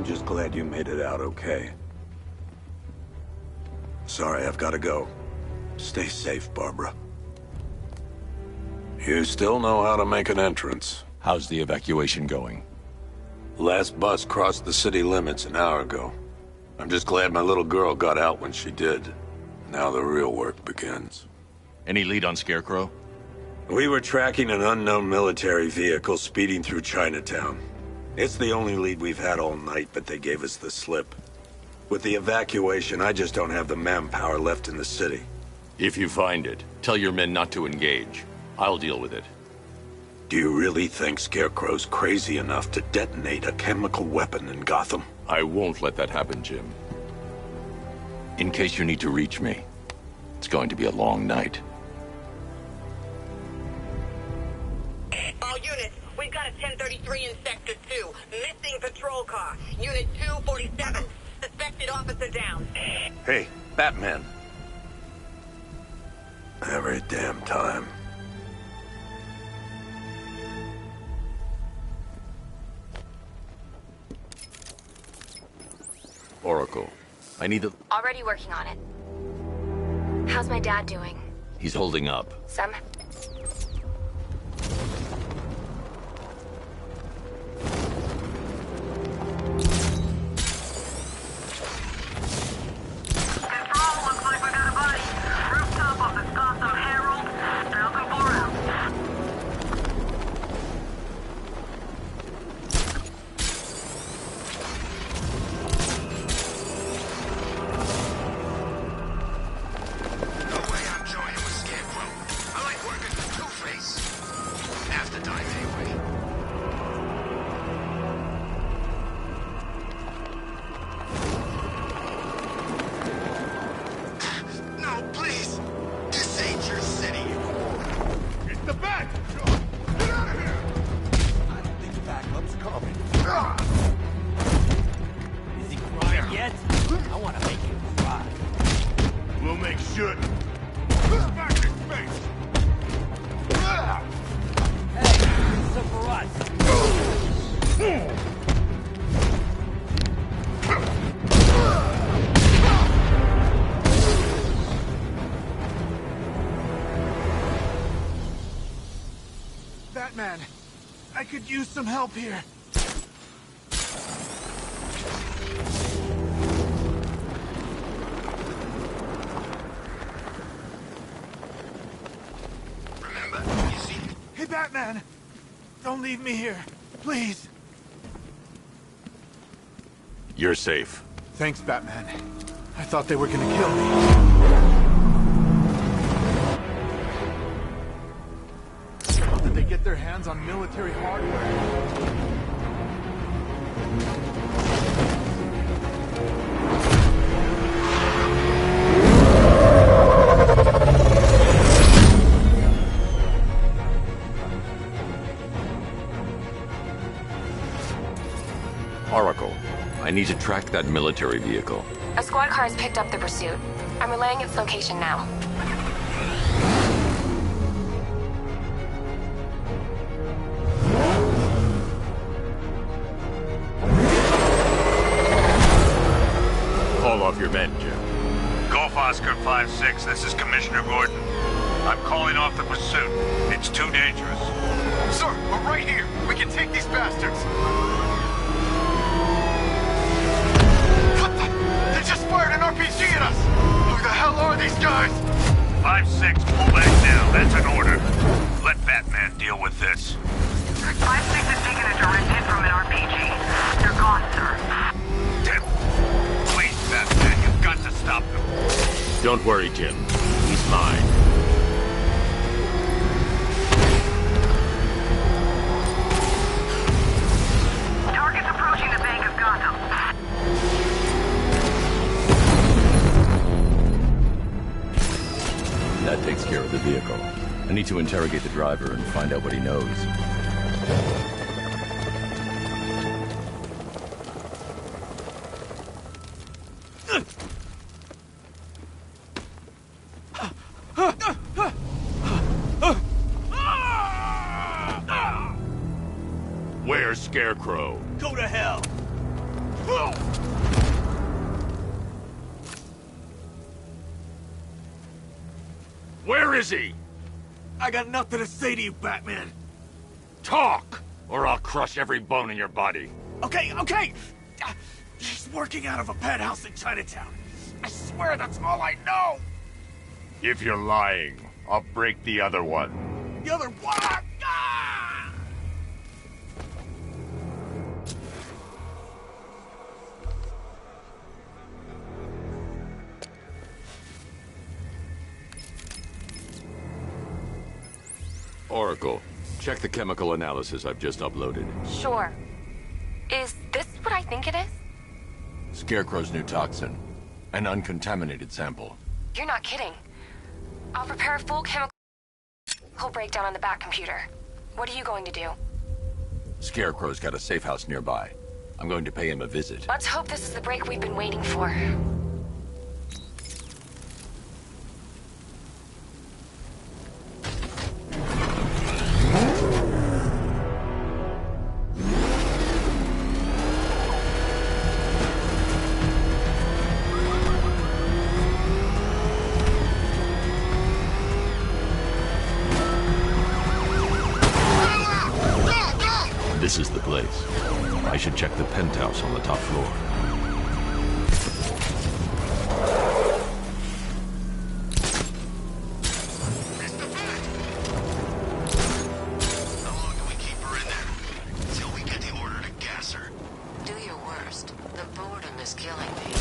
I'm just glad you made it out okay. Sorry, I've got to go. Stay safe, Barbara. You still know how to make an entrance. How's the evacuation going? Last bus crossed the city limits an hour ago. I'm just glad my little girl got out when she did. Now the real work begins. Any lead on Scarecrow? We were tracking an unknown military vehicle speeding through Chinatown. It's the only lead we've had all night, but they gave us the slip. With the evacuation, I just don't have the manpower left in the city. If you find it, tell your men not to engage. I'll deal with it. Do you really think Scarecrow's crazy enough to detonate a chemical weapon in Gotham? I won't let that happen, Jim. In case you need to reach me, it's going to be a long night. All units, we've got a 1033 in Sector 2. Missing patrol car. Unit 247. Suspected officer down. Hey, Batman. Every damn time. Oracle, I need the... Already working on it. How's my dad doing? He's holding up. Some? Control, looks like we got a body. Rooftop of the Gotham Herald. 1004 out. No way I'm joining with Scarecrow. I like working with Two-Face. Half the time, anyway. No, please! This ain't your city. It's the Bat! Get out of here! I don't think backup's coming. Is he crying yet? I want to make him cry. We'll make sure. Back in space! Hey, this is for us. Batman, I could use some help here. Remember, you see... Hey, Batman! Don't leave me here, please. You're safe. Thanks, Batman. I thought they were gonna kill me. How did they get their hands on military hardware? Oracle, I need to track that military vehicle. A squad car has picked up the pursuit. I'm relaying its location now. Call off your men, Jim. Golf Oscar 5-6, this is Commissioner Gordon. I'm calling off the pursuit. It's too dangerous. Sir, we're right here. We can take these bastards. What the? They just fired an RPG at us. Who the hell are these guys? 5-6, pull back now. That's an order. Let Batman deal with this. 5-6 has taken a direct hit from an RPG. They're gone, sir. Tim, please, Batman, you've got to stop them. Don't worry, Jim. He's mine. Target's approaching the Bank of Gotham. That takes care of the vehicle. I need to interrogate the driver and find out what he knows. Where's Scarecrow? Go to hell. Where is he? I got nothing to say to you, Batman. Talk, or I'll crush every bone in your body. Okay, okay. He's working out of a penthouse in Chinatown. I swear that's all I know. If you're lying, I'll break the other one. The other one. Ah! Oracle, check the chemical analysis I've just uploaded. Sure. Is this what I think it is? Scarecrow's new toxin. An uncontaminated sample. You're not kidding. I'll prepare a full chemical breakdown on the back computer. What are you going to do? Scarecrow's got a safe house nearby. I'm going to pay him a visit. Let's hope this is the break we've been waiting for. This is the place. I should check the penthouse on the top floor. How long do we keep her in there? Until we get the order to gas her. Do your worst. The boredom is killing me.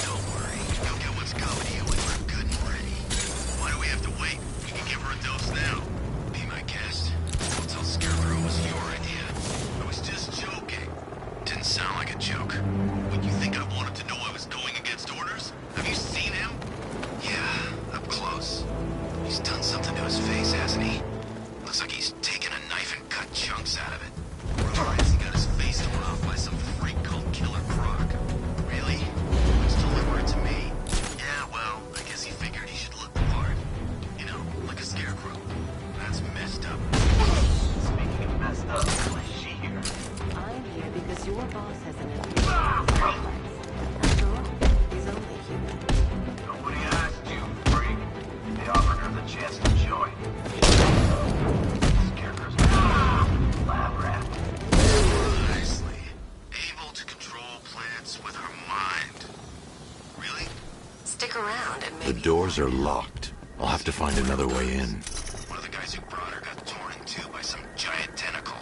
Don't worry. You'll get what's coming to you when we're good and ready. Why do we have to wait? We can give her a dose now. Be my guest. Don't tell Scarecrow it was your idea. I was just joking. Didn't sound like a joke. Would you think I wanted to know I was going against orders? Have you seen him? Yeah, up close. He's done something to his face, hasn't he? Looks like he's taken a knife and cut chunks out of it. Or has he got his face torn off by some freak called Killer Croc? Really? Let's deliver it to me. Yeah, well, I guess he figured he should look the part. You know, like a scarecrow. That's messed up. Speaking of messed up, why is she here? I'm here because your boss has an complex. After all, he's only human. Nobody asked you, freak. They offered her the chance to join. Scarecrow's lab rat. Nicely. Able to control plants with her mind. Really? Stick around and The maybe... doors are locked. I'll have to find another way in. One of the guys who brought her got torn in two by some giant tentacle.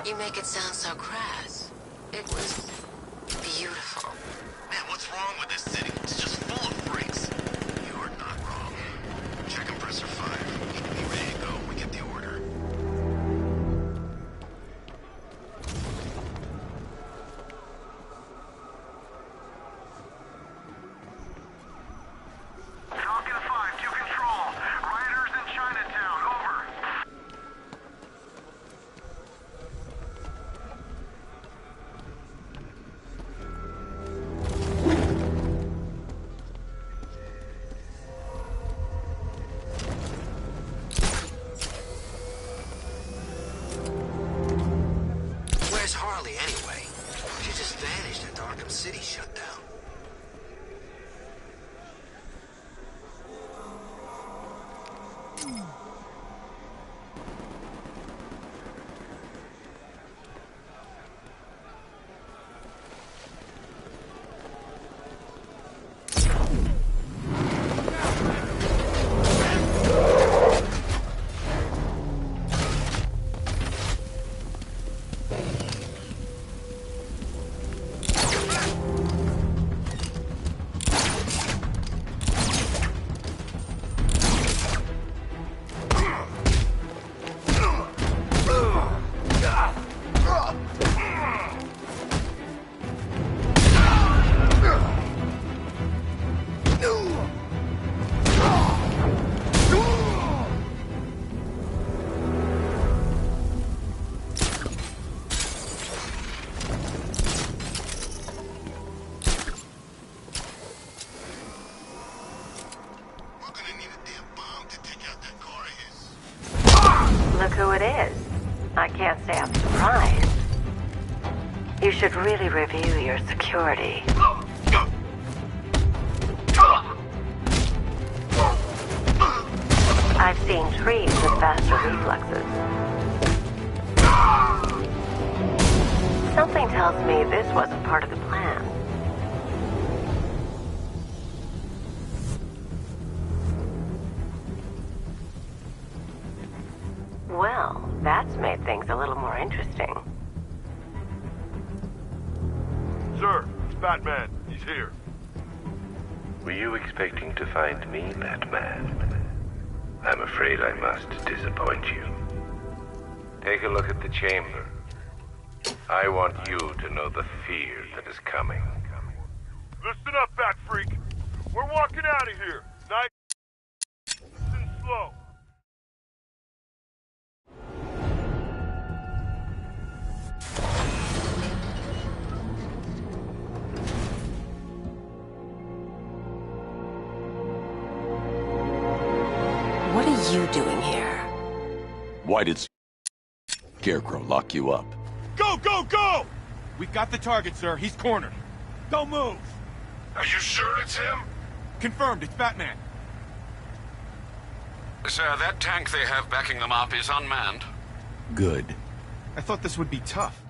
You make it sound so crass. It was... beautiful. Man, what's wrong with this city? It's just full of freaks. You're not wrong. Check compressor 5. Need to be ready to go when we get the order. Falcon 5 to control. Rioters in Chinatown, over. Where's Harley anyway? She just vanished after Arkham City shut down. We're gonna need a damn bomb to take out that car of his. Look who it is. I can't say I'm surprised. You should really review your security. I've seen trees with faster reflexes. Something tells me this wasn't part of the plan. Well, that's made things a little more interesting. Sir, it's Batman. He's here. Were you expecting to find me, Batman? I'm afraid I must disappoint you. Take a look at the chamber. I want you to know the fear that is coming. Listen up, Bat Freak. We're walking out of here. Nice and slow. What are you doing here? Why did Scarecrow lock you up? Go, go, go! We've got the target, sir. He's cornered. Don't move. Are you sure it's him? Confirmed, it's Batman. Sir, that tank they have backing them up is unmanned. Good. I thought this would be tough.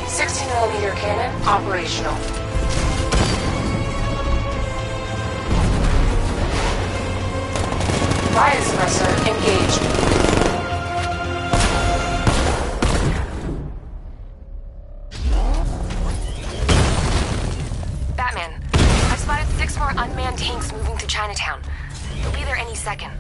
.60mm cannon operational. Riot suppressor engaged. Batman, I've spotted 6 more unmanned tanks moving to Chinatown. They'll be there any second.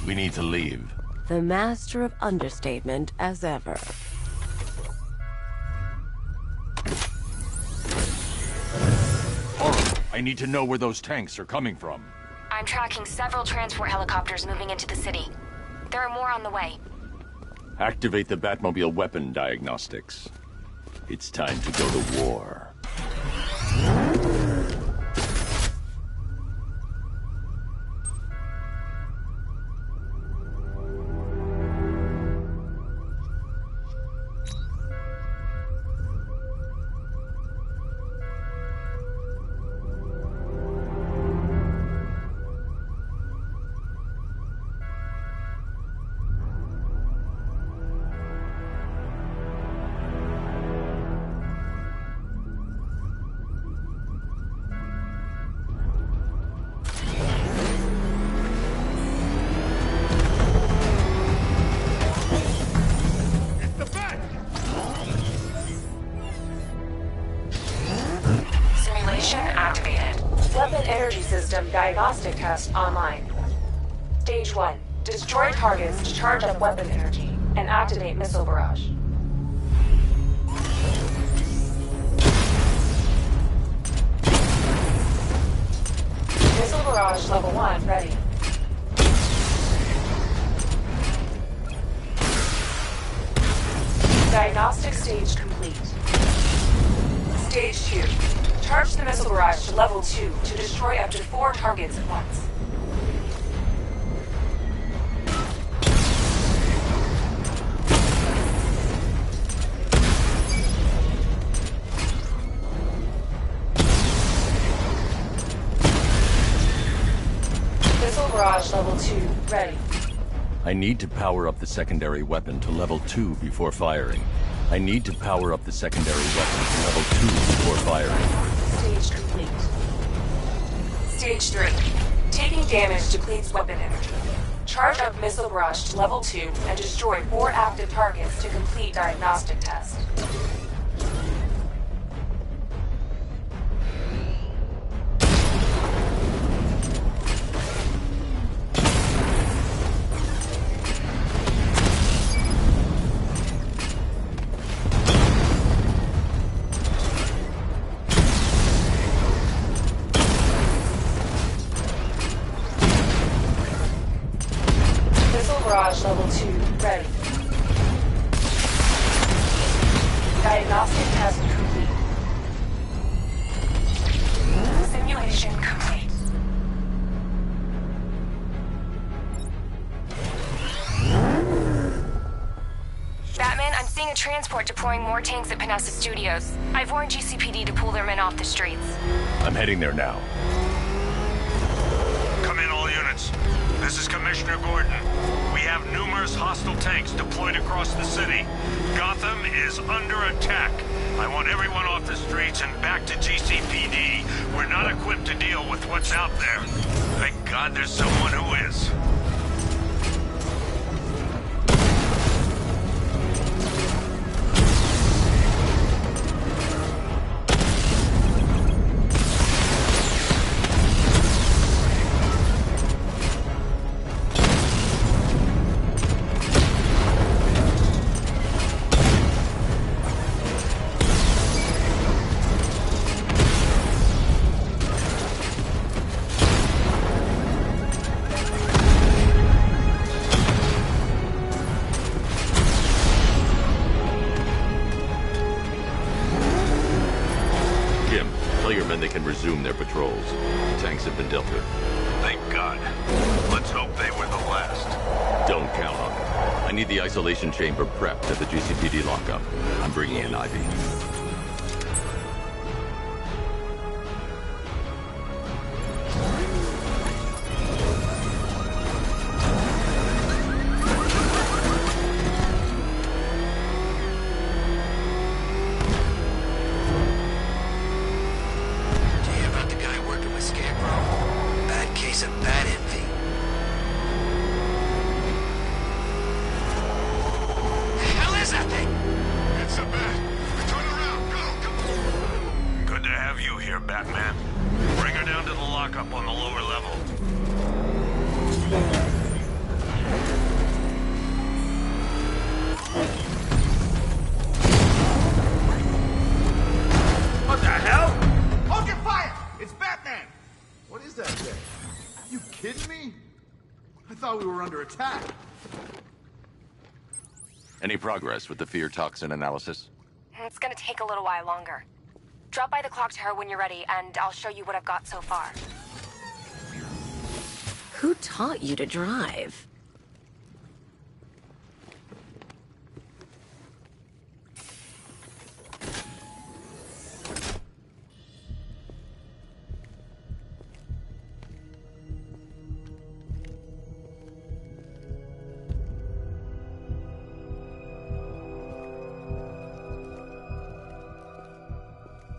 We need to leave. The master of understatement as ever. I need to know where those tanks are coming from. I'm tracking several transport helicopters moving into the city. There are more on the way. Activate the Batmobile weapon diagnostics. It's time to go to war. Weapon energy system diagnostic test online. Stage 1. Destroy targets to charge up weapon energy and activate missile barrage. Missile barrage level 1 ready. Diagnostic stage complete. Stage 2. Charge the missile barrage to level 2 to destroy up to 4 targets at once. Missile barrage level 2 ready. I need to power up the secondary weapon to level 2 before firing. I need to power up the secondary weapon to level 2 before firing. Stage complete. Stage 3. Taking damage depletes weapon energy. Charge up missile barrage to level 2 and destroy 4 active targets to complete diagnostic test. Barrage level 2 ready. Diagnostic test complete. Simulation complete. Batman, I'm seeing a transport deploying more tanks at Panessa Studios. I've warned GCPD to pull their men off the streets. I'm heading there now. Come in, all units. This is Commissioner Gordon. We have numerous hostile tanks deployed across the city. Gotham is under attack. I want everyone off the streets and back to GCPD. We're not equipped to deal with what's out there. Thank God there's someone who is. They can resume their patrols. Tanks have been dealt with. Thank God. Let's hope they were the last. Don't count on it. I need the isolation chamber prepped at the GCPD lockup. I'm bringing in Ivy. Batman. Bring her down to the lockup on the lower level. What the hell? Hold your fire! It's Batman! What is that thing? You kidding me? I thought we were under attack. Any progress with the fear toxin analysis? It's gonna take a little while longer. Drop by the clock tower when you're ready, and I'll show you what I've got so far. Who taught you to drive?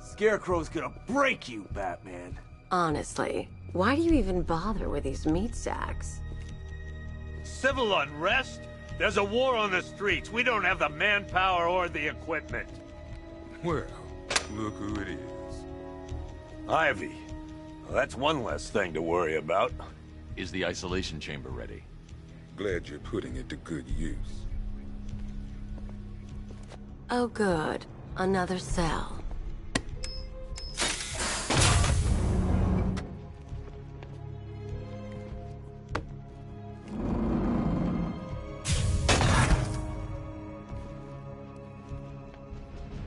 Scarecrow's gonna break you, Batman. Honestly, why do you even bother with these meat sacks? Civil unrest? There's a war on the streets. We don't have the manpower or the equipment. Well, look who it is. Ivy. Well, that's one less thing to worry about. Is the isolation chamber ready? Glad you're putting it to good use. Oh, good. Another cell.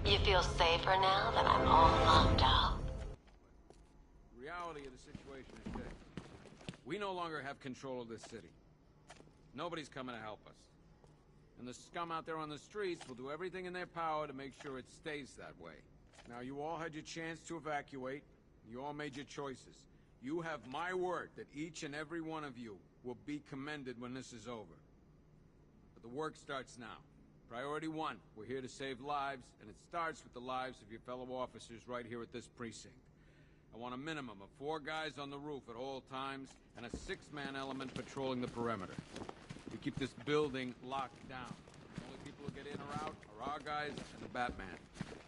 You feel safer now that I'm all locked up? The reality of the situation is this. We no longer have control of this city. Nobody's coming to help us. And the scum out there on the streets will do everything in their power to make sure it stays that way. Now, you all had your chance to evacuate. You all made your choices. You have my word that each and every one of you will be commended when this is over. But the work starts now. Priority 1, we're here to save lives, and it starts with the lives of your fellow officers right here at this precinct. I want a minimum of 4 guys on the roof at all times, and a 6-man element patrolling the perimeter. We keep this building locked down. The only people who get in or out are our guys and the Batman.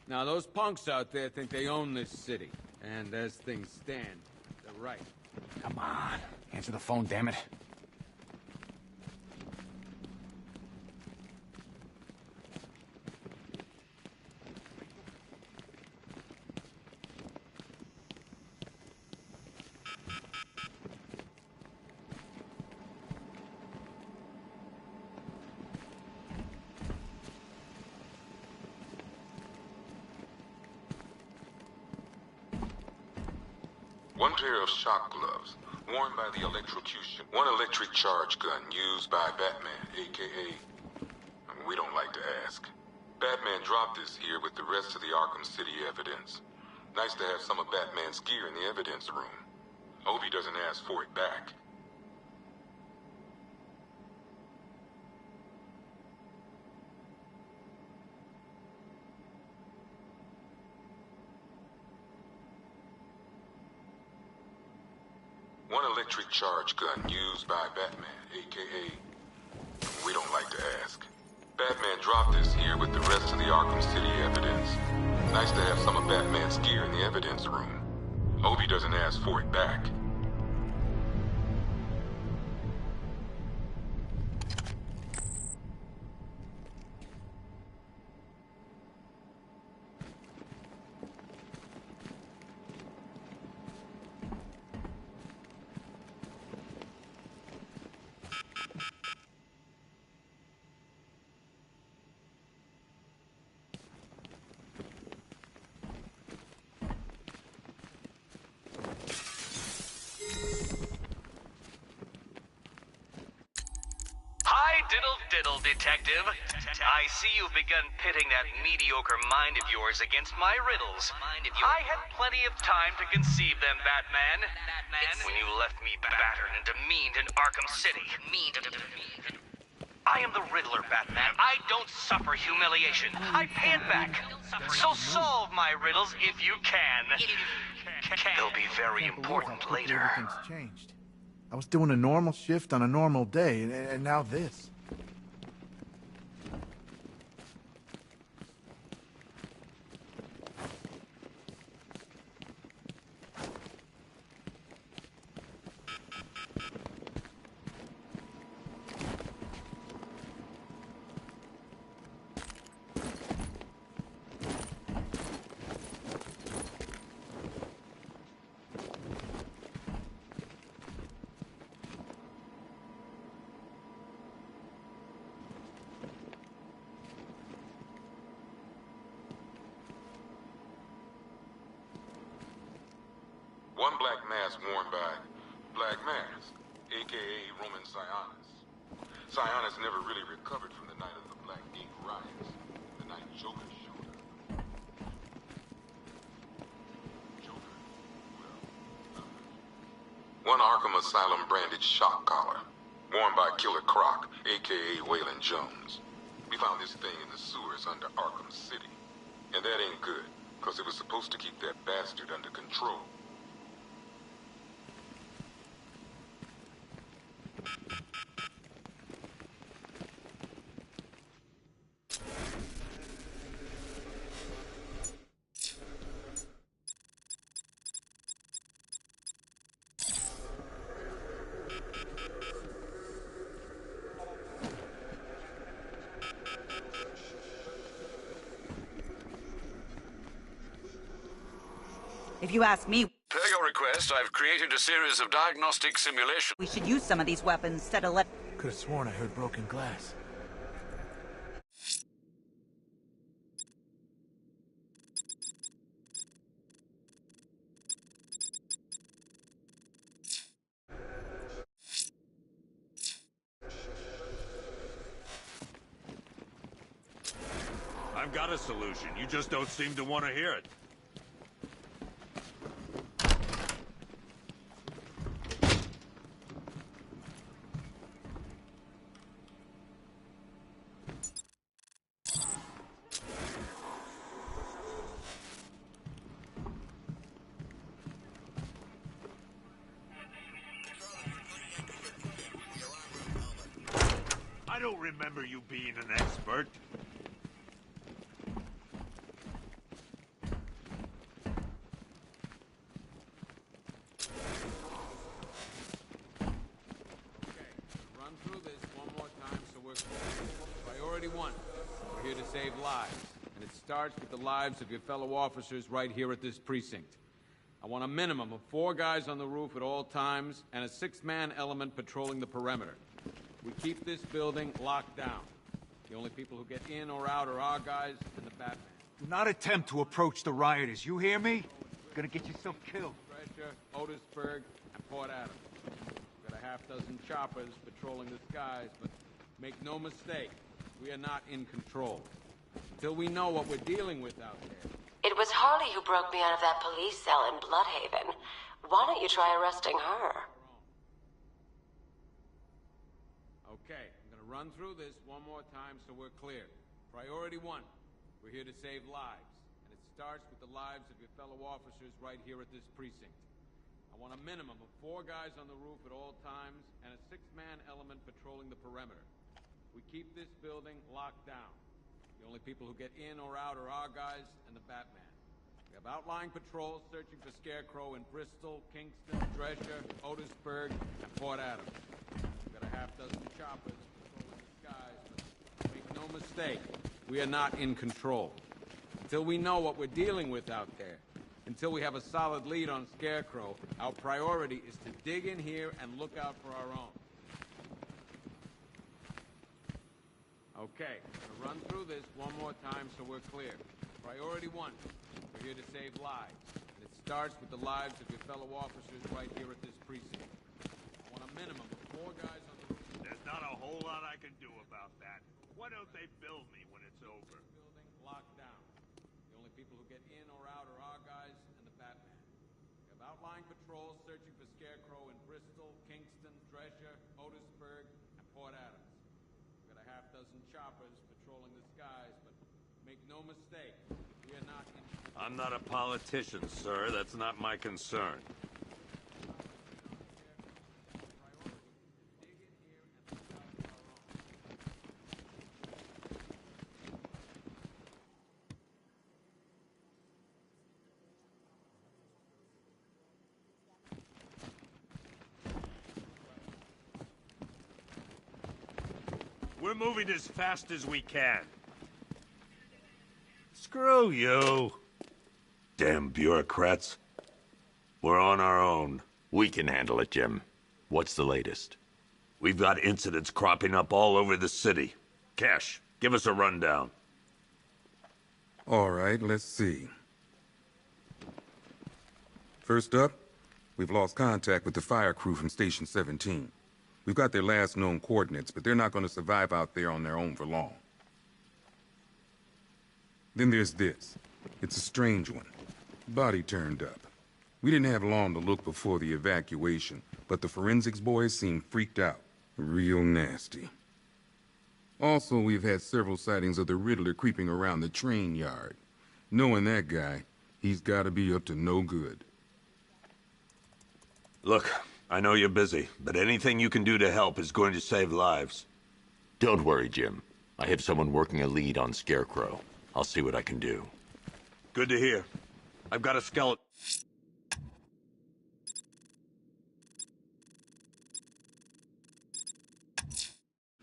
Now, those punks out there think they own this city, and as things stand, they're right. Come on. Answer the phone, damn it. One pair of shock gloves, worn by the electrocution. One electric charge gun used by Batman, a.k.a. We don't like to ask. Batman dropped this here with the rest of the Arkham City evidence. Nice to have some of Batman's gear in the evidence room. Hope he doesn't ask for it back. One electric charge gun used by Batman, a.k.a. We don't like to ask. Batman dropped this here with the rest of the Arkham City evidence. Nice to have some of Batman's gear in the evidence room. Hope he doesn't ask for it back. Diddle, detective. I see you've begun pitting that mediocre mind of yours against my riddles. I had plenty of time to conceive them, Batman. When you left me battered and demeaned in Arkham City. I am the Riddler, Batman. I don't suffer humiliation. I pay it back. So solve my riddles if you can. They'll be very important later. Everything's changed. I was doing a normal shift on a normal day, and now this. One black mask worn by Black Mask, a.k.a. Roman Sionis. Sionis never really recovered from the night of the Black Ink riots, the night Joker showed up. Joker? Well, one Arkham Asylum branded shock collar, worn by Killer Croc, a.k.a. Waylon Jones. We found this thing in the sewers under Arkham City. And that ain't good, because it was supposed to keep that bastard under control. If you ask me, Per your request, I've created a series of diagnostic simulations. we should use some of these weapons instead of let... Could have sworn I heard broken glass. I've got a solution. You just don't seem to want to hear it. I don't remember you being an expert. Priority 1. We're here to save lives, and it starts with the lives of your fellow officers right here at this precinct. I want a minimum of 4 guys on the roof at all times, and a 6-man element patrolling the perimeter. We keep this building locked down. The only people who get in or out are our guys and the Batman. Do not attempt to approach the rioters, you hear me? You're gonna get yourself killed. Drescher, Otisburg, and Port Adams. We've got a half-dozen choppers patrolling the skies, but make no mistake, we are not in control. Until we know what we're dealing with out there. It was Harley who broke me out of that police cell in Bloodhaven. Why don't you try arresting her? Okay, I'm gonna run through this one more time so we're clear. Priority 1, we're here to save lives, and it starts with the lives of your fellow officers right here at this precinct. I want a minimum of 4 guys on the roof at all times, and a 6-man element patrolling the perimeter. We keep this building locked down. The only people who get in or out are our guys and the Batman. We have outlying patrols searching for Scarecrow in Bristol, Kingston, Drescher, Otisburg, and Port Adams. We've got a half-dozen choppers patrolling the skies, but make no mistake, we are not in control. Until we know what we're dealing with out there, until we have a solid lead on Scarecrow, our priority is to dig in here and look out for our own. Okay, I'm gonna run through this one more time so we're clear. Priority 1, we're here to save lives, and it starts with the lives of your fellow officers right here at this precinct. I want a minimum of 4 guys on the roof. There's not a whole lot I can do about that. Why don't they build me when it's over? Building locked down. The only people who get in or out are our guys and the Batman. We have outlying patrols searching for Scarecrow in Bristol, Kingston, Drescher, Otisburg, and Port Adams. Half-dozen choppers patrolling the skies, but make no mistake, we are not in... I'm not a politician, sir. That's not my concern. We're moving as fast as we can. Screw you. Damn bureaucrats. We're on our own. We can handle it, Jim. What's the latest? We've got incidents cropping up all over the city. Cash, give us a rundown. All right, let's see. First up, we've lost contact with the fire crew from Station 17. We've got their last known coordinates, but they're not going to survive out there on their own for long. Then there's this. It's a strange one. Body turned up. We didn't have long to look before the evacuation, but the forensics boys seemed freaked out. Real nasty. Also, we've had several sightings of the Riddler creeping around the train yard. Knowing that guy, he's got to be up to no good. Look, I know you're busy, but anything you can do to help is going to save lives. Don't worry, Jim. I have someone working a lead on Scarecrow. I'll see what I can do. Good to hear. I've got a skeleton.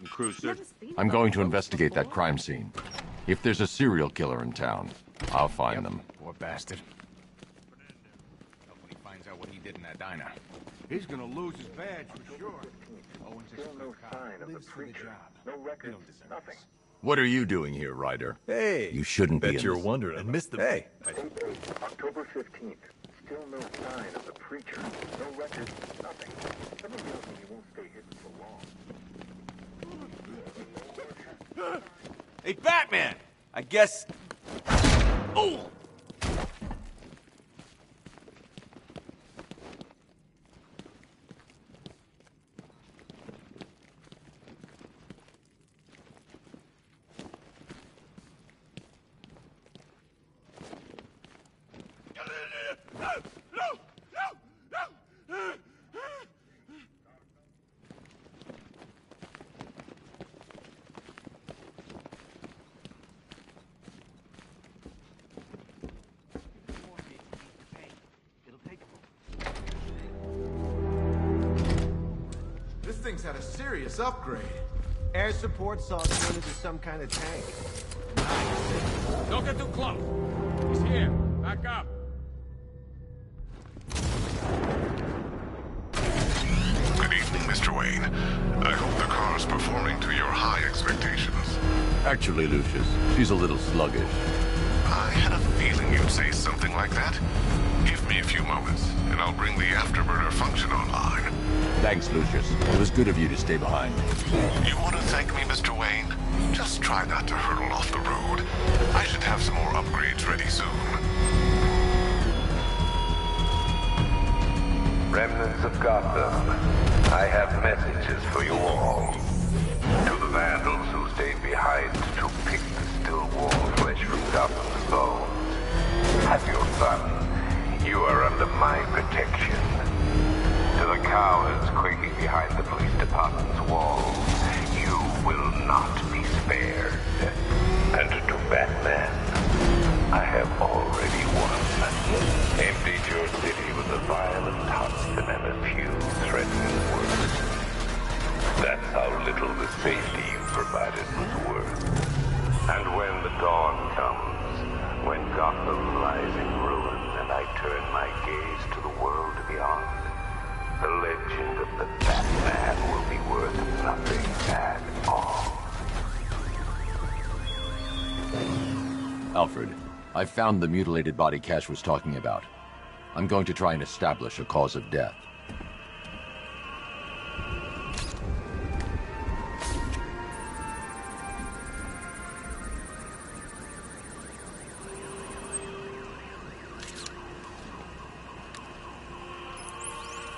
Cruiser. I'm going to investigate that crime scene. If there's a serial killer in town, I'll find them. Poor bastard. out what he did in that diner. He's gonna lose his badge for sure. Owens is no sign of the preacher. No records, nothing. What are you doing here, Ryder? Hey. You shouldn't be Bet in you're this. wondering. I missed the... Hey. October 15th. Still no sign of the preacher. No records, nothing. Something tells me he won't stay hidden for long. Hey, Batman! I guess... Oh! This thing's had a serious upgrade. Air support saw it turn into some kind of tank. Don't get too close. He's here. Back up. Good evening, Mr. Wayne. I hope the car's performing to your high expectations. Actually, Lucius, she's a little sluggish. I had a feeling you'd say something like that. Give me a few moments, and I'll bring the afterburner function online. Thanks, Lucius. It was good of you to stay behind. You want to thank me, Mr. Wayne? Just try not to hurtle off the road. I should have some more upgrades ready soon. Remnants of Gotham, I have messages for you all. To the vandals who stayed behind to pick the still warm flesh from Gotham's bones. Have your fun. You are under my protection. To the cowards quaking behind the police department's walls, you will not be spared. And to Batman, I have already won. Emptied your city with a violent husband and a few threatening words. That's how little the safety you provided was worth. And when the dawn comes, when Gotham lies in ruins and I turn my gaze to the world beyond, the legend of the Batman will be worth nothing at all. Alfred, I found the mutilated body Cash was talking about. I'm going to try and establish a cause of death.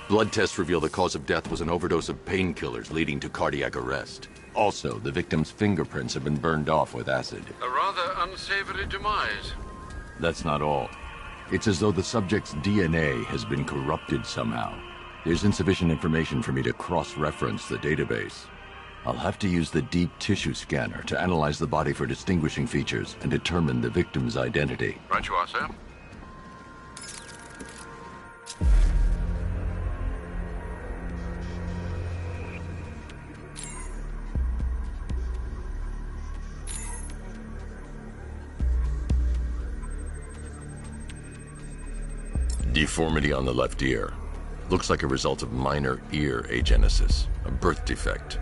Blood tests reveal the cause of death was an overdose of painkillers leading to cardiac arrest. Also, the victim's fingerprints have been burned off with acid. A rather unsavory demise. That's not all. It's as though the subject's DNA has been corrupted somehow. There's insufficient information for me to cross-reference the database. I'll have to use the deep tissue scanner to analyze the body for distinguishing features and determine the victim's identity. Right you are, sir. Deformity on the left ear. Looks like a result of minor ear agenesis, a birth defect.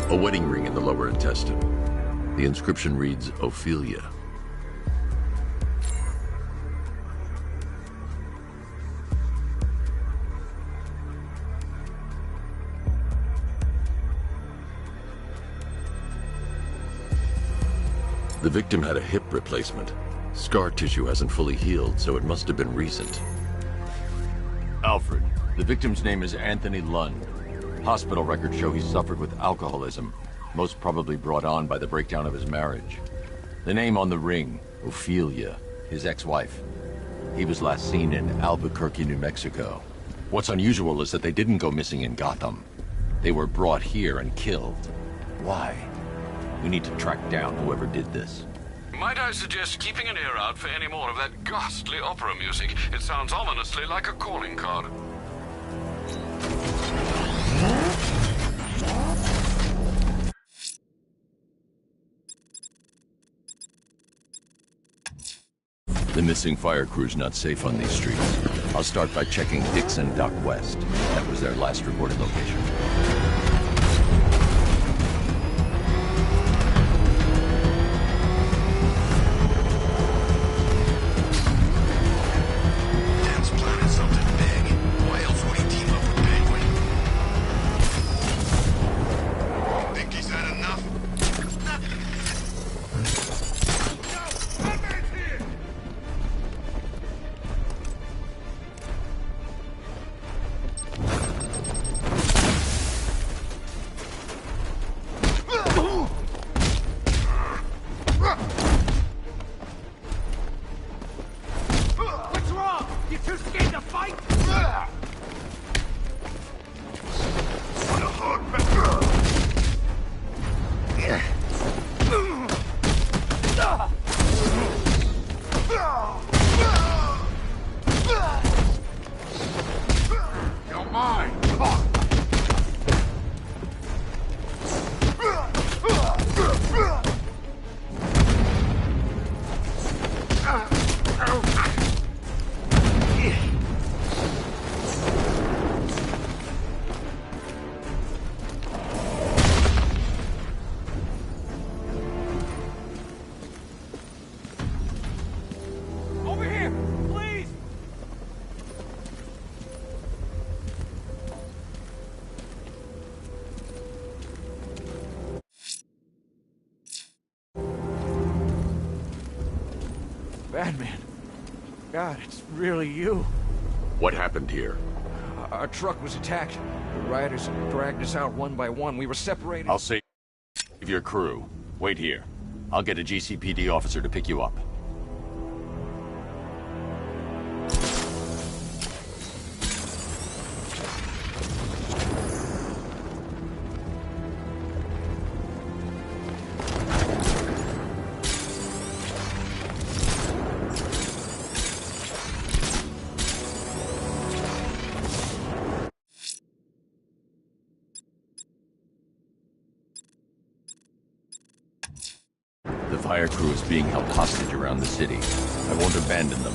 A wedding ring in the lower intestine. The inscription reads, Ophelia. The victim had a hip replacement. Scar tissue hasn't fully healed, so it must have been recent. Alfred, the victim's name is Anthony Lund. Hospital records show he suffered with alcoholism, most probably brought on by the breakdown of his marriage. The name on the ring, Ophelia, his ex-wife. He was last seen in Albuquerque, New Mexico. What's unusual is that they didn't go missing in Gotham. They were brought here and killed. Why? We need to track down whoever did this. Might I suggest keeping an ear out for any more of that ghastly opera music? It sounds ominously like a calling card. missing fire crew's not safe on these streets. I'll start by checking Dixon Dock West. That was their last reported location. Dan's planning something big. Why else would he team up with Penguin? Think he's had enough? What's wrong? You too scared to fight? What a hard Don't mind. Come on. Over here, please. Batman. God, it's really you. What happened here? Our truck was attacked. The rioters dragged us out one by one. We were separated. I'll save your crew. Wait here. I'll get a GCPD officer to pick you up. The fire crew is being held hostage around the city. I won't abandon them.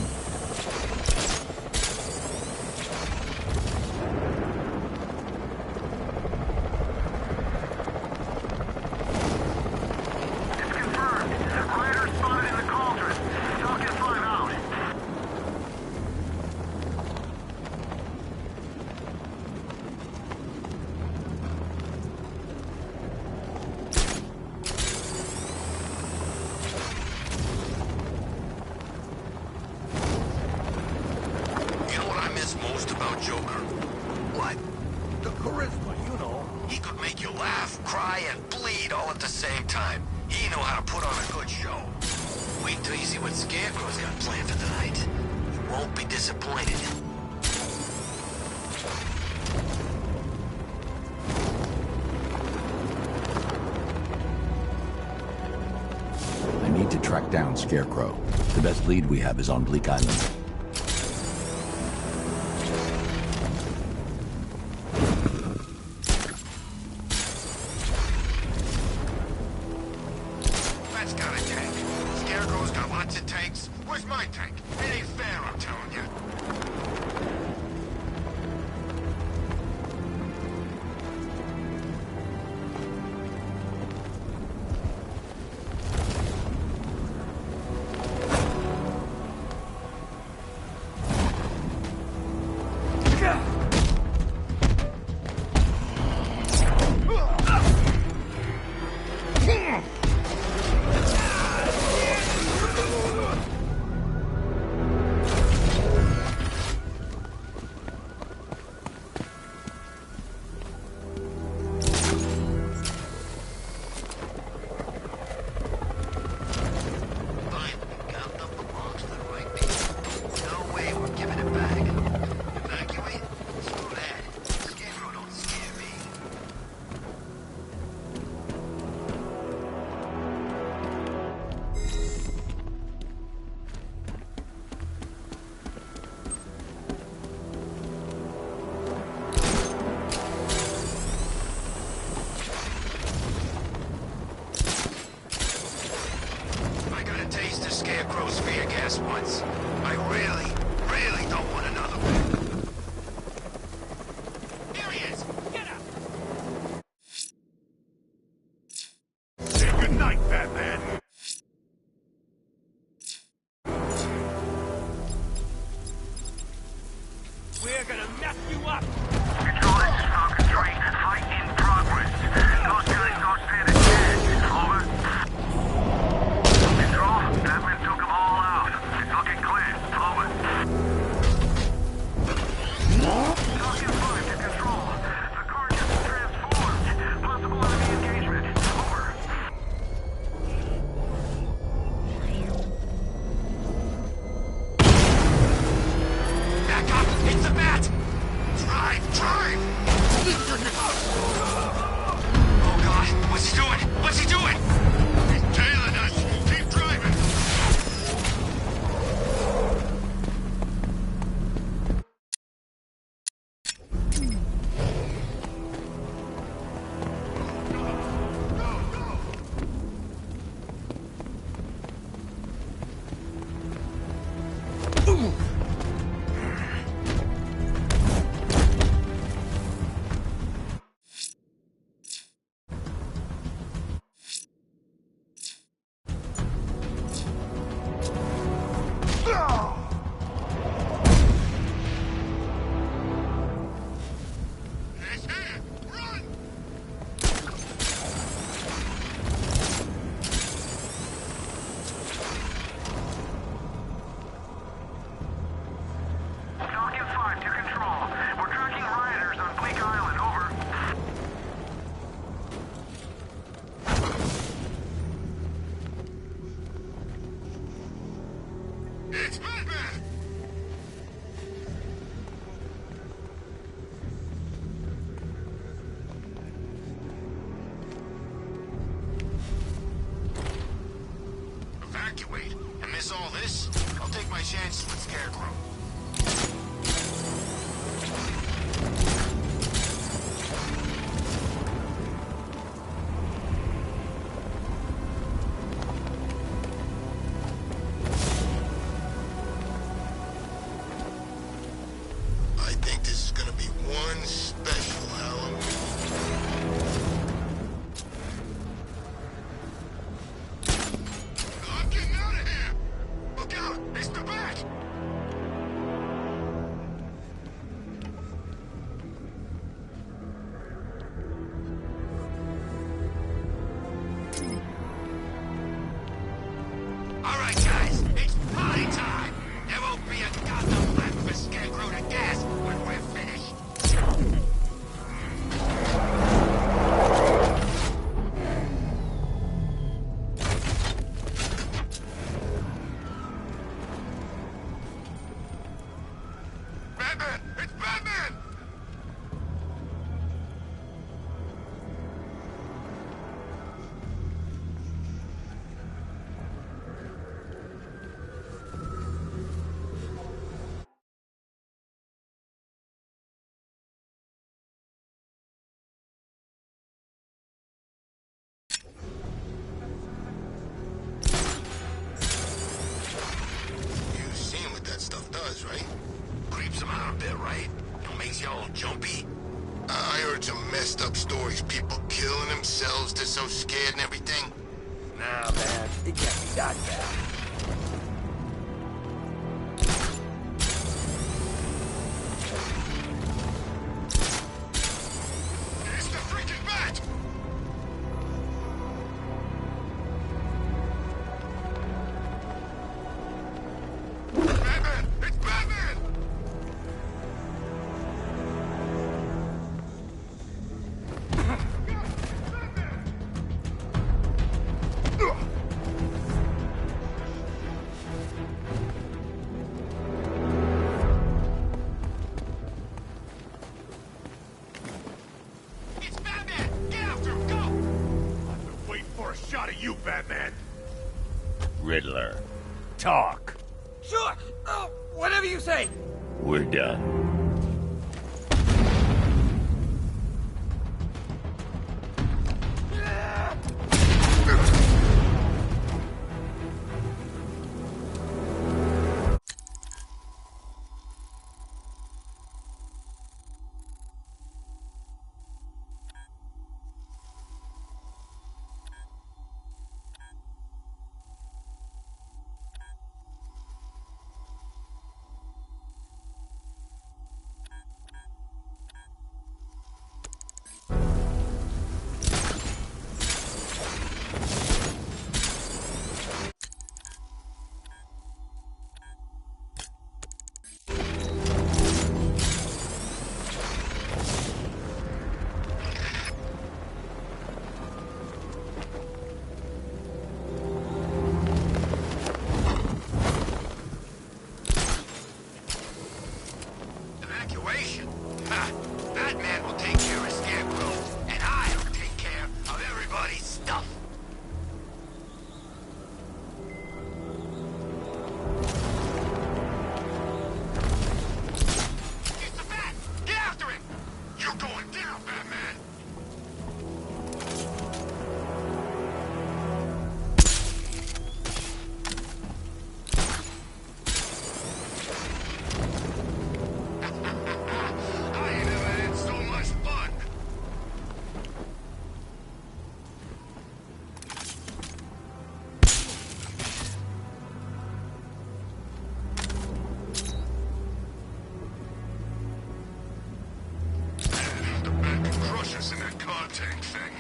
You know what I miss most about Joker? What? The charisma, you know. He could make you laugh, cry, and bleed all at the same time. He know how to put on a good show. Wait till you see what Scarecrow's got planned for tonight. You won't be disappointed. I need to track down Scarecrow. The best lead we have is on Bleak Island. That's got a tank. Scarecrow's got lots of tanks. Where's my tank? It ain't fair, I'm telling you. my chances with Scarecrow. I think this is gonna be one special Halloween. I'm getting out of here! Look out! It's the Bat! Alright guys, it's party time! There won't be a goddamn left for Scarecrow to gas when we're finished! Batman! It's Batman! You've seen what that stuff does, right? Creeps them out a bit, right? It makes you all jumpy. I heard some messed up stories. People killing themselves. They're so scared and everything. Nah, man. It can't be that bad. It's the freaking Bat! Batman! It's Batman! It's Batman! Get after him! Go! I've been waiting for a shot at you, Batman. Riddler, talk. Sure. Whatever you say. We're done. Evacuation? Ha! Batman will take care of Scarecrow, and I'll take care of everybody's stuff. It's the Bat! Get after him! You're going down, Batman! I ain't never had so much fun! The Bat can crush us in that car tank thing.